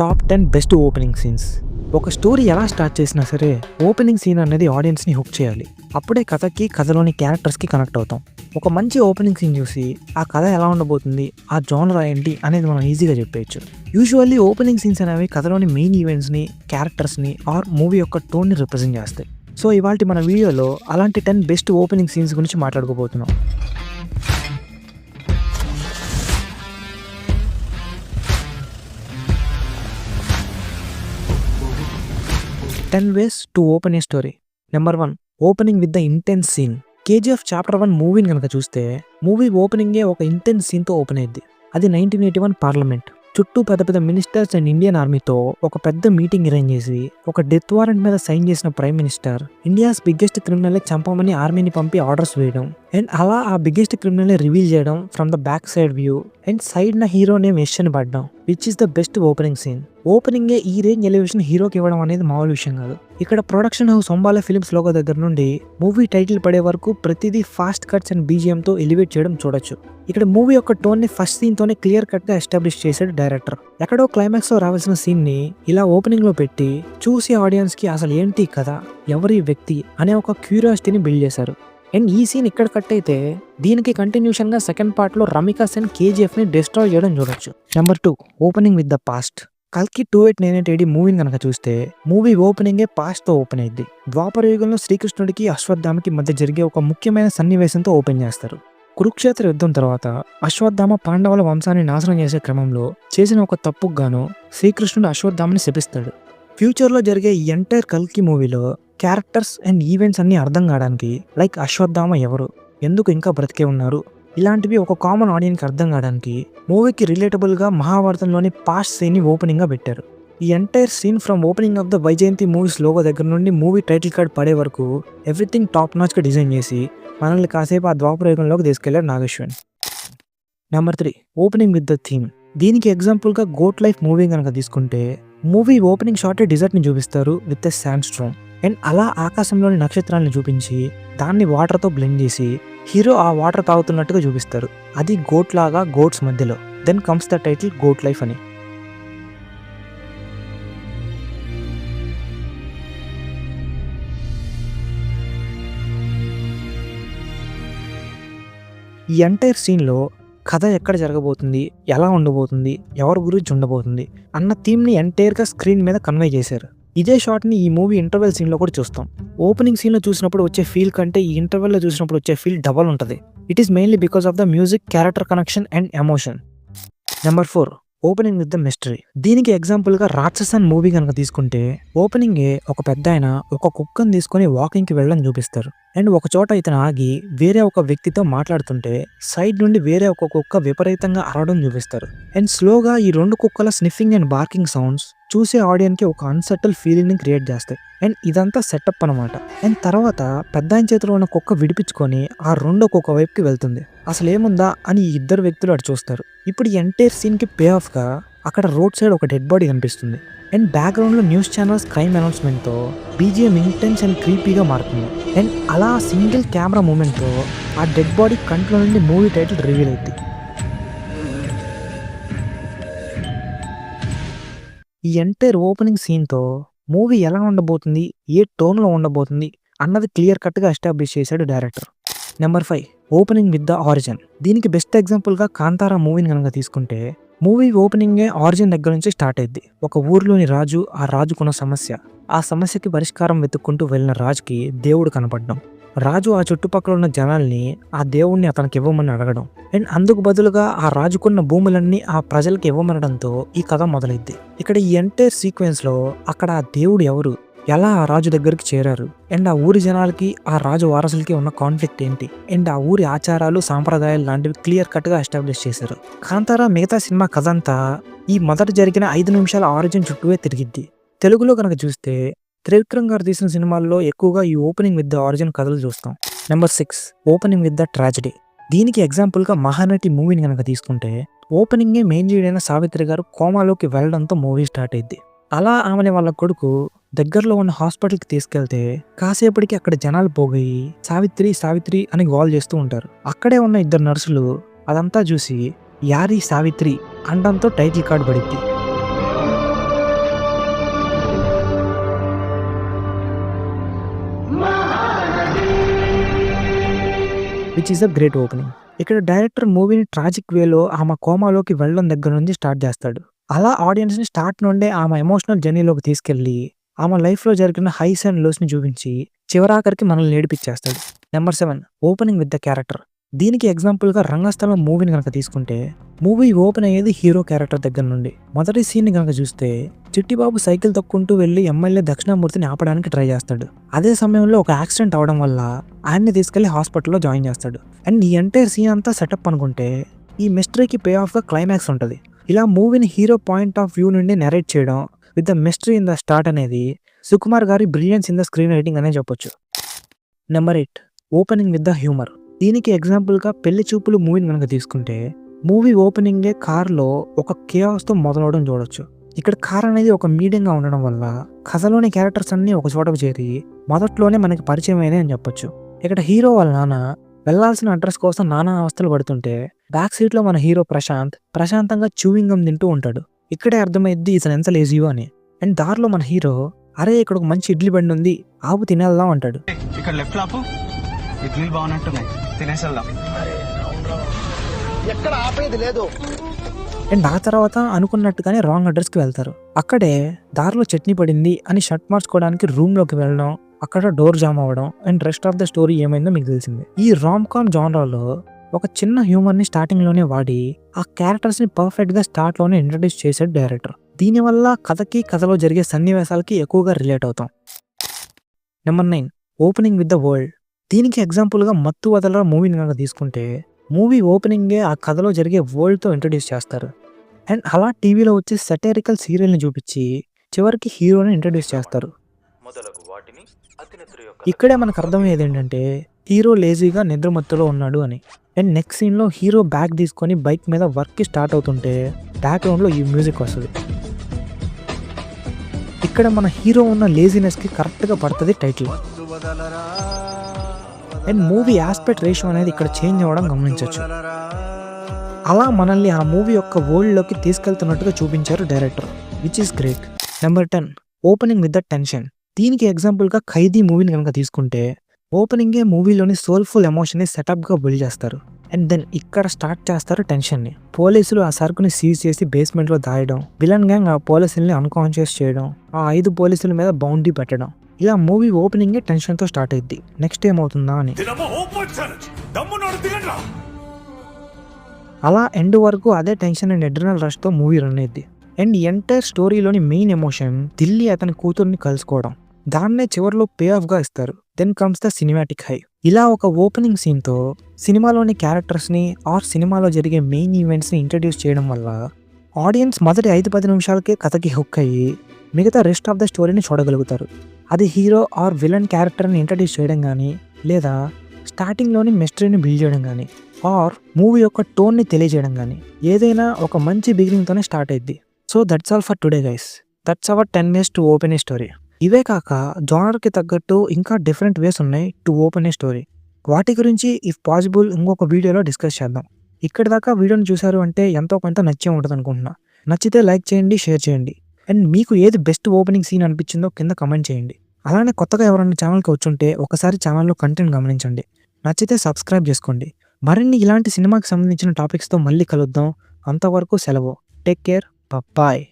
Top 10 best opening scenes. ఒక story ఎలా start చేసినా సరే ఓపెనింగ్ సీన్ అనేది ఆడియన్స్ని హుక్ చేయాలి. అప్పుడే కథలోని క్యారెక్టర్స్కి కనెక్ట్ అవుతాం. ఒక మంచి ఓపెనింగ్ సీన్ చూసి ఆ కథ ఎలా ఉండబోతుంది, ఆ జోనర్ ఏంటి అనేది మనం ఈజీగా చెప్పేయచ్చు. యూజువల్లీ ఓపెనింగ్ సీన్స్ అనేవి కథలోని మెయిన్ ఈవెంట్స్ని, క్యారెక్టర్స్ని ఆర్ మూవీ యొక్క టోన్ని రిప్రజెంట్ చేస్తాయి. సో ఇవాళ మన వీడియోలో అలాంటి 10 బెస్ట్ ఓపెనింగ్ సీన్స్ గురించి మాట్లాడుకోబోతున్నాం. 10 ways to open a story. Number 1. Opening with the intense scene. KGF Chapter 1 మూవీని కనుక చూస్తే మూవీ ఓపెనింగే ఒక ఇంటెన్స్ సీన్తో ఓపెన్ అయ్యింది. అది 1981 పార్లమెంట్. చుట్టూ పెద్ద మినిస్టర్స్ అండ్ ఇండియన్ ఆర్మీతో ఒక పెద్ద మీటింగ్ అరేంజ్ చేసి ఒక డెత్ వారెంట్ మీద సైన్ చేసిన prime minister India's biggest criminal చంపమని ఆర్మీని పంపి ఆర్డర్స్ వేయడం అండ్ అలా ఆ బిగ్గెస్ట్ క్రిమినల్ రివీల్ చేయడం from the back side view and side నా హీరో నేమ్ యష్ అని పడ్డం, which is the best opening scene. ఓపెనింగే ఈ రేంజ్ ఎలివేషన్ హీరోకి ఇవ్వడం అనేది మామూలు విషయం కాదు. ఇక్కడ production house Ambala films logo దగ్గర నుండి మూవీ టైటిల్ పడే వరకు ప్రతిదీ ఫాస్ట్ కట్స్ అండ్ బీజిఎం తో ఎలివేట్ చేయడం చూడొచ్చు. ఇక్కడ మూవీ యొక్క టోన్ ని ఫస్ట్ సీన్ తోనే క్లియర్ కట్ గా ఎస్టాబ్లిష్ చేశాడు డైరెక్టర్. ఎక్కడో క్లైమాక్స్ లో రావాల్సిన సీన్ ని ఇలా ఓపెనింగ్ లో పెట్టి చూసి ఆడియన్స్ కి అసలు ఏంటి కథ, ఎవరి వ్యక్తి అనే ఒక క్యూరియాసిటీని బిల్డ్ చేశారు. అండ్ ఈ సీన్ ఇక్కడ కట్ అయితే దీనికి కంటిన్యూషన్ గా సెకండ్ పార్ట్ లో రమికా సెన్ KGF ని డిస్ట్రాయ్ చేయడం చూడొచ్చు. Number 2. Opening with the past. కల్కి 2898 మూవీని కనుక చూస్తే మూవీ ఓపెనింగే పాస్ట్ తో ఓపెన్ అయింది. ద్వాపర యుగంలో శ్రీకృష్ణుడికి అశ్వత్థామకి మధ్య జరిగే ఒక ముఖ్యమైన సన్నివేశంతో ఓపెన్ చేస్తారు. కురుక్షేత్ర యుద్ధం తర్వాత అశ్వత్థామ పాండవుల వంశాన్ని నాశనం చేసే క్రమంలో చేసిన ఒక తప్పుకు గాను శ్రీకృష్ణుడు అశ్వత్థామని శపిస్తాడు. ఫ్యూచర్లో జరిగే ఈ ఎంటైర్ కల్కి మూవీలో క్యారెక్టర్స్ అండ్ ఈవెంట్స్ అన్ని అర్థం కావడానికి, లైక్ అశ్వత్థామ ఎవరు, ఎందుకు ఇంకా బ్రతికే ఉన్నారు, ఇలాంటివి ఒక కామన్ ఆడియన్కి అర్థం కావడానికి మూవీకి రిలేటబుల్గా మహాభారతంలోని పాస్ట్ సీన్ని ఓపెనింగ్గా పెట్టారు. ఈ entire scene from opening of the Vyjayanthi movies logo దగ్గర నుండి మూవీ టైటిల్ కార్డ్ పడే వరకు ఎవ్రీథింగ్ టాప్ నాచ్గా డిజైన్ చేసి మనల్ని కాసేపు ఆ ద్వాపర యుగంలోకి తీసుకెళ్లారు Nagashwin. Number 3. Opening with the theme. దీనికి ఎగ్జాంపుల్గా గోట్ లైఫ్ మూవీ కనుక తీసుకుంటే మూవీ ఓపెనింగ్ షాట్ డిజర్ట్ని చూపిస్తారు with a sand storm and అలా ఆకాశంలోని నక్షత్రాలను చూపించి దాన్ని వాటర్తో బ్లెండ్ చేసి హీరో ఆ వాటర్ తాగుతున్నట్టుగా చూపిస్తారు. అది గోట్ లాగా గోట్స్ మధ్యలో. Then comes the title goat life అని. ఈ ఎంటైర్ సీన్లో కథ ఎక్కడ జరగబోతుంది, ఎలా ఉండబోతుంది, ఎవరి గురించి ఉండబోతుంది అన్న థీమ్ని ఎంటైర్గా స్క్రీన్ మీద కన్వే చేశారు. ఇదే షాట్ని ఈ మూవీ ఇంటర్వెల్ సీన్లో కూడా చూస్తాం. ఓపెనింగ్ సీన్లో చూసినప్పుడు వచ్చే ఫీల్ కంటే ఈ ఇంటర్వెల్లో చూసినప్పుడు వచ్చే ఫీల్ డబల్ ఉంటుంది. It is mainly because of the music, character connection and emotion. Number 4. Opening with the mystery. దీనికి ఎగ్జాంపుల్గా రాక్షసన్ మూవీ కనుక తీసుకుంటే ఓపెనింగే ఒక పెద్ద ఆయన ఒక కుక్కను తీసుకొని వాకింగ్కి వెళ్ళడం చూపిస్తారు. అండ్ ఒక చోట ఇతను ఆగి వేరే ఒక వ్యక్తితో మాట్లాడుతుంటే సైడ్ నుండి వేరే ఒక కుక్క విపరీతంగా అరవడం చూపిస్తారు. అండ్ స్లోగా ఈ 2 కుక్కల స్నిఫింగ్ అండ్ బార్కింగ్ సౌండ్స్ చూసే ఆడియన్కి ఒక అన్సెటిల్ ఫీలింగ్ని క్రియేట్ చేస్తాయి. అండ్ ఇదంతా సెటప్ అనమాట. అండ్ తర్వాత పెద్ద ఆయన చేతిలో ఉన్న కుక్క విడిపించుకొని ఆ రెండో కుక్క వైపుకి వెళ్తుంది. అసలు ఏముందా అని ఈ ఇద్దరు వ్యక్తులు అటు చూస్తారు. ఇప్పుడు ఈ ఎంటైర్ సీన్కి పే ఆఫ్గా అక్కడ రోడ్ సైడ్ ఒక డెడ్ బాడీ కనిపిస్తుంది. అండ్ బ్యాక్గ్రౌండ్లో న్యూస్ ఛానల్స్ క్రైమ్ అనౌన్స్మెంట్తో BGM ఇంటెన్స్ అండ్ క్రీపీగా మారుతుంది. అండ్ అలా సింగిల్ కెమెరా మూమెంట్తో ఆ డెడ్ బాడీ కంట్లో నుండి మూవీ టైటిల్ రివీల్ అయింది. ఈ ఎంటైర్ ఓపెనింగ్ సీన్తో మూవీ ఎలా ఉండబోతుంది, ఏ టోన్లో ఉండబోతుంది అన్నది క్లియర్ కట్గా ఎస్టాబ్లిష్ చేశాడు director. Number 5. Opening with the origin. దీనికి బెస్ట్ ఎగ్జాంపుల్గా కాంతారా మూవీని కనుక తీసుకుంటే మూవీ ఓపెనింగే ఆరిజిన్ దగ్గర నుంచి స్టార్ట్ అయింది. ఒక ఊర్లోని రాజు, ఆ రాజుకున్న సమస్య, ఆ సమస్యకి పరిష్కారం వెతుక్కుంటూ వెళ్ళిన రాజుకి దేవుడు కనపడడం. రాజు ఆ చుట్టుపక్కల ఉన్న జనాల్ని ఆ దేవుణ్ణి అతనికి ఇవ్వమని అడగడం అండ్ అందుకు బదులుగా ఆ రాజుకున్న భూములన్నీ ఆ ప్రజలకు ఇవ్వమనడంతో ఈ కథ మొదలైద్ది. ఇక్కడ ఈ ఎంటైర్ సీక్వెన్స్లో అక్కడ ఆ దేవుడు ఎవరు, ఎలా ఆ రాజు దగ్గరికి చేరారు అండ్ ఆ ఊరి జనాలకి ఆ రాజు వారసులకి ఉన్న కాన్ఫ్లిక్ట్ ఏంటి అండ్ ఆ ఊరి ఆచారాలు, సాంప్రదాయాలు లాంటివి క్లియర్ కట్గా ఎస్టాబ్లిష్ చేశారు. కాంతారా మిగతా సినిమా కథ అంతా ఈ మొదట జరిగిన 5 నిమిషాల ఆరిజిన్ చుట్టూవే తిరిగిద్ది. తెలుగులో కనుక చూస్తే త్రివిక్రమ్ గారు తీసిన సినిమాల్లో ఎక్కువగా ఈ ఓపెనింగ్ విత్ ద ఆరిజిన్ కథలు చూస్తాం. Number 6. Opening with the tragedy. దీనికి ఎగ్జాంపుల్గా మహానటి మూవీని కనుక తీసుకుంటే ఓపెనింగే మెయిన్ లీడ్ అయిన సావిత్రి గారు కోమాలోకి వెళ్ళడంతో మూవీ స్టార్ట్ అయింది. అలా ఆమెని వాళ్ళ కొడుకు దగ్గరలో ఉన్న హాస్పిటల్కి తీసుకెళ్తే కాసేపటికి అక్కడ జనాలు పోగయి సావిత్రి సావిత్రి అని గోల్ చేస్తూ ఉంటారు. అక్కడే ఉన్న 2 నర్సులు అదంతా చూసి యారీ సావిత్రి అనడంతో టైటిల్ కార్డ్ పడింది. Which is a great opening. ఇక్కడ డైరెక్టర్ మూవీని ట్రాజిక్ వేలో ఆమె కోమాలోకి వెళ్ళడం దగ్గర నుంచి స్టార్ట్ చేస్తాడు. అలా ఆడియన్స్‌ని స్టార్ట్ నుండే ఆమె ఎమోషనల్ జర్నీలోకి తీసుకెళ్ళి, ఆమె లైఫ్‌లో జరిగిన హైస్ అండ్ లోస్‌ని చూపించి, చివరాఖరికి మనల్ని ఏడిపిచ్చేస్తాడు. Number 7 opening with the character. దీనికి ఎగ్జాంపుల్‌గా 'రంగస్థలం' మూవీని గనక తీసుకుంటే, మూవీ ఓపెన్ అయ్యేది హీరో క్యారెక్టర్ దగ్గర నుండి. మొదటి సీన్‌ని గనక చూస్తే, చిట్టిబాబు సైకిల్ తొక్కుంటూ వెళ్లి ఎమ్మెల్యే దక్షిణామూర్తిని ఆపడానికి ట్రై చేస్తాడు. అదే సమయంలో ఒక యాక్సిడెంట్ అవడం వల్ల ఆయన్ని తీసుకెళ్లి హాస్పిటల్‌లో జాయిన్ చేస్తాడు. అండ్ ఈ ఎంటైర్ సీన్ అంతా సెటప్ అనుకుంటే, ఈ మిస్టరీకి పే ఆఫ్‌గా క్లైమాక్స్ ఉంటది. ఇలా మూవీని హీరో పాయింట్ ఆఫ్ వ్యూ నుండి నరేట్ చేయడం with the mystery in the start అనేది సుకుమార్ గారి brilliance in the screen writing అనే చెప్పొచ్చు. Number 8 opening with the humour. దీనికి ఎగ్జాంపుల్‌గా 'పెళ్లి చూపులు' మూవీని గనక తీసుకుంటే, మూవీ ఓపెనింగే కార్‌లో ఒక కేయాస్‌తో మొదలవడం చూడొచ్చు. ఇక్కడ కార్ అనేది ఒక మీడియంగా ఉండడం వల్ల కథలోని క్యారెక్టర్స్ అన్నీ ఒక చోటకు చేరి మొదట్లోనే మనకి పరిచయం అయినాయి అని చెప్పొచ్చు. ఇక్కడ హీరో వాళ్ళ నాన్న వెళ్లాల్సిన అడ్రస్ కోసం నానా అవస్థలు పడుతుంటే, బ్యాక్ సీట్లో మన హీరో ప్రశాంత్ ప్రశాంతంగా చూయింగ్ గమ్ తింటూ ఉంటాడు. ఇక్కడే అర్థమైద్ది ఇతను ఎంత లేజీయో అని. అండ్ దారిలో మన హీరో, అరే ఇక్కడ ఒక మంచి ఇడ్లీ బండి ఉంది, ఆపు తినేద్దాం అంటాడు. ఇక్కడ లెఫ్ట్ ఆపు, ఇడ్లీలు బాగున్నట్టున్నాయి, తినేసేద్దాం. ఎక్కడ ఆపేది లేదు. అండ్ ఆ తర్వాత అనుకున్నట్టుగానే రాంగ్ అడ్రస్కి వెళ్తారు. అక్కడే దారిలో చట్నీ పడింది అని షర్ట్ మార్చుకోవడానికి రూమ్లోకి వెళ్ళడం, అక్కడ డోర్ జామ్ అవ్వడం and rest of the story ఏమైందో మీకు తెలిసింది. ఈ రామ్ కామ్ జానరాలో ఒక చిన్న హ్యూమర్ని స్టార్టింగ్లోనే వాడి ఆ క్యారెక్టర్స్ని పర్ఫెక్ట్గా స్టార్ట్లోనే ఇంట్రడ్యూస్ చేశాడు డైరెక్టర్. దీనివల్ల కథకి కథలో జరిగే సన్నివేశాలకి ఎక్కువగా రిలేట్ అవుతాం. Number 9 opening with the world. దీనికి ఎగ్జాంపుల్గా 'మత్తు వదలరా' మూవీని కనుక తీసుకుంటే, మూవీ ఓపెనింగే ఆ కథలో జరిగే వరల్డ్తో ఇంట్రడ్యూస్ చేస్తారు. అండ్ అలా టీవీలో వచ్చే సెటైరికల్ సీరియల్ని చూపించి చివరికి హీరోని ఇంట్రడ్యూస్ చేస్తారు. ఇక్కడే మనకు అర్థమయ్యేది ఏంటంటే, హీరో లేజీగా నిద్రమత్తులో ఉన్నాడు అని. అండ్ నెక్స్ట్ సీన్లో హీరో బ్యాగ్ తీసుకొని బైక్ మీద వర్క్కి స్టార్ట్ అవుతుంటే బ్యాక్గ్రౌండ్లో ఈ మ్యూజిక్ వస్తుంది. ఇక్కడ మన హీరో ఉన్న లేజినెస్కి కరెక్ట్గా పడుతుంది title. And movie aspect ratio అనేది ఇక్కడ చేంజ్ అవ్వడం గమనించవచ్చు. అలా మనల్ని ఆ మూవీ యొక్క వరల్డ్లోకి తీసుకెళ్తున్నట్టుగా చూపించారు director, which is great. Number 10 opening with the tension. దీనికి ఎగ్జాంపుల్గా 'ఖైదీ' మూవీని కనుక తీసుకుంటే, ఓపెనింగే మూవీలోని సోల్ఫుల్ ఎమోషన్ని సెటప్గా బిల్డ్ చేస్తారు. అండ్ దెన్ ఇక్కడ స్టార్ట్ చేస్తారు టెన్షన్ని. పోలీసులు ఆ సరుకుని సీజ్ చేసి బేస్మెంట్లో దాయడం, విలన్ గ్యాంగ్ ఆ పోలీసుల్ని అన్కాన్షియస్ చేయడం, ఆ 5 పోలీసుల మీద బౌండరీ పెట్టడం. ఇలా మూవీ ఓపెనింగే టెన్షన్తో స్టార్ట్ అయింది, నెక్స్ట్ ఏమవుతుందా అని. అలా ఎండ్ వరకు అదే టెన్షన్ అండ్ అడ్రినల్ రష్తో మూవీ రన్ అయింది. అండ్ ఎంటైర్ స్టోరీలోని మెయిన్ ఎమోషన్ దిల్లీ అతని కూతుర్ని కలుసుకోవడం. దాన్నే చివరిలో పే ఆఫ్గా ఇస్తారు. Then comes the cinematic high. ఇలా ఒక ఓపెనింగ్ సీన్తో సినిమాలోని క్యారెక్టర్స్ని ఆర్ సినిమాలో జరిగే మెయిన్ ఈవెంట్స్ని ఇంట్రడ్యూస్ చేయడం వల్ల ఆడియన్స్ మొదటి 5-10 నిమిషాలకే కథకి హుక్ అయ్యి మిగతా రెస్ట్ ఆఫ్ ద స్టోరీని చూడగలుగుతారు. అది హీరో ఆర్ విలన్ క్యారెక్టర్ని ఇంట్రడ్యూస్ చేయడం కానీ, లేదా స్టార్టింగ్లోని మిస్టరీని బిల్డ్ చేయడం కానీ, ఆర్ మూవీ యొక్క టోన్ని తెలియజేయడం కానీ, ఏదైనా ఒక మంచి బిగినింగ్తోనే స్టార్ట్ అయ్యింది. So that's all for today guys. That's our 10 ways to open A story. ఇవే కాక జానర్కి తగ్గట్టు ఇంకా డిఫరెంట్ వేస్ ఉన్నాయి టు ఓపెన్ ఏ స్టోరీ. వాటి గురించి ఇఫ్ పాసిబుల్ ఇంకొక వీడియోలో డిస్కస్ చేద్దాం. ఇక్కడి దాకా వీడియోని చూసారు అంటే ఎంతో కొంత నచ్చే ఉంటుంది అనుకుంటున్నా. నచ్చితే లైక్ చేయండి, షేర్ చేయండి. అండ్ మీకు ఏది బెస్ట్ ఓపెనింగ్ సీన్ అనిపించిందో కింద కమెంట్ చేయండి. అలానే కొత్తగా ఎవరైనా ఛానల్కి వచ్చుంటే ఒకసారి ఛానల్లో కంటెంట్ గమనించండి. నచ్చితే సబ్స్క్రైబ్ చేసుకోండి. మరిన్ని ఇలాంటి సినిమాకి సంబంధించిన టాపిక్స్తో మళ్ళీ కలుద్దాం. అంతవరకు సెలవు. Take care. బాయ్.